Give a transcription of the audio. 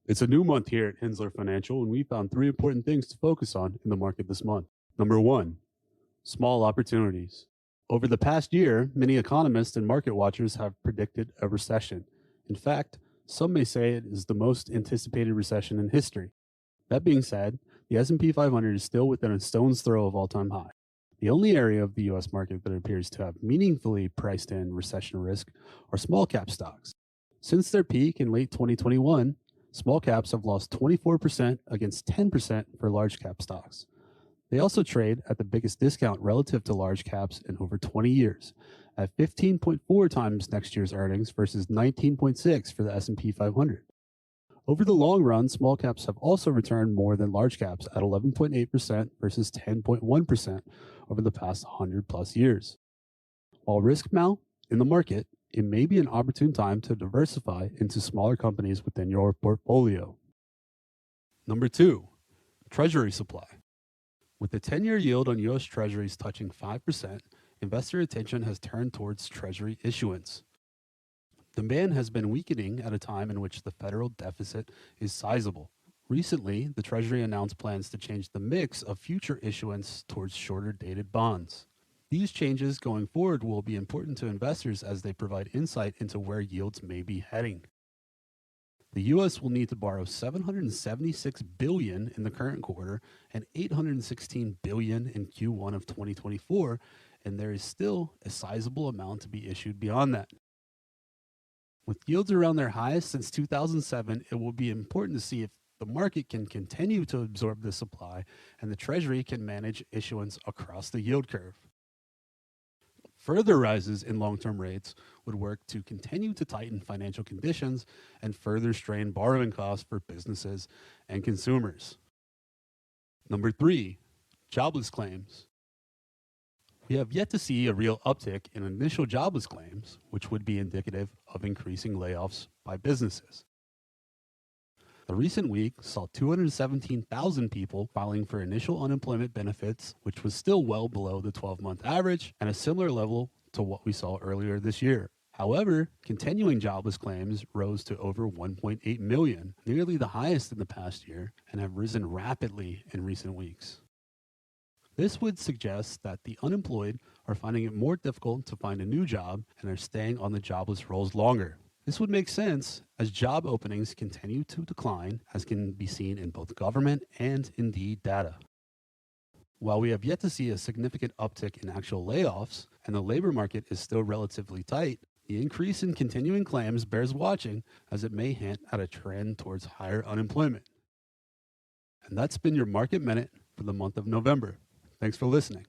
It's a new month here at Henssler Financial, and we found three important things to focus on in the market this month. Number one, small opportunities. Over the past year, many economists and market watchers have predicted a recession. In fact, some may say it is the most anticipated recession in history. That being said, the S&P 500 is still within a stone's throw of all-time high. The only area of the US market that appears to have meaningfully priced in recession risk are small cap stocks. Since their peak in late 2021, small caps have lost 24% against 10% for large cap stocks. They also trade at the biggest discount relative to large caps in over 20 years, at 15.4 times next year's earnings versus 19.6 for the S&P 500. Over the long run, small caps have also returned more than large caps at 11.8% versus 10.1% over the past 100 plus years. While risk mount in the market, it may be an opportune time to diversify into smaller companies within your portfolio. Number two, Treasury supply. With the 10-year yield on U.S. Treasuries touching 5%, investor attention has turned towards Treasury issuance. Demand has been weakening at a time in which the federal deficit is sizable. Recently, the Treasury announced plans to change the mix of future issuance towards shorter-dated bonds. These changes going forward will be important to investors as they provide insight into where yields may be heading. The U.S. will need to borrow $776 billion in the current quarter and $816 billion in Q1 of 2024, and there is still a sizable amount to be issued beyond that. With yields around their highest since 2007, it will be important to see if the market can continue to absorb the supply and the Treasury can manage issuance across the yield curve. Further rises in long-term rates would work to continue to tighten financial conditions and further strain borrowing costs for businesses and consumers. Number three, jobless claims. We have yet to see a real uptick in initial jobless claims, which would be indicative of increasing layoffs by businesses. The recent week saw 217,000 people filing for initial unemployment benefits, which was still well below the 12-month average and a similar level to what we saw earlier this year. However, continuing jobless claims rose to over 1.8 million, nearly the highest in the past year, and have risen rapidly in recent weeks. This would suggest that the unemployed are finding it more difficult to find a new job and are staying on the jobless rolls longer. This would make sense as job openings continue to decline, as can be seen in both government and Indeed data. While we have yet to see a significant uptick in actual layoffs and the labor market is still relatively tight, the increase in continuing claims bears watching as it may hint at a trend towards higher unemployment. And that's been your Market Minute for the month of November. Thanks for listening.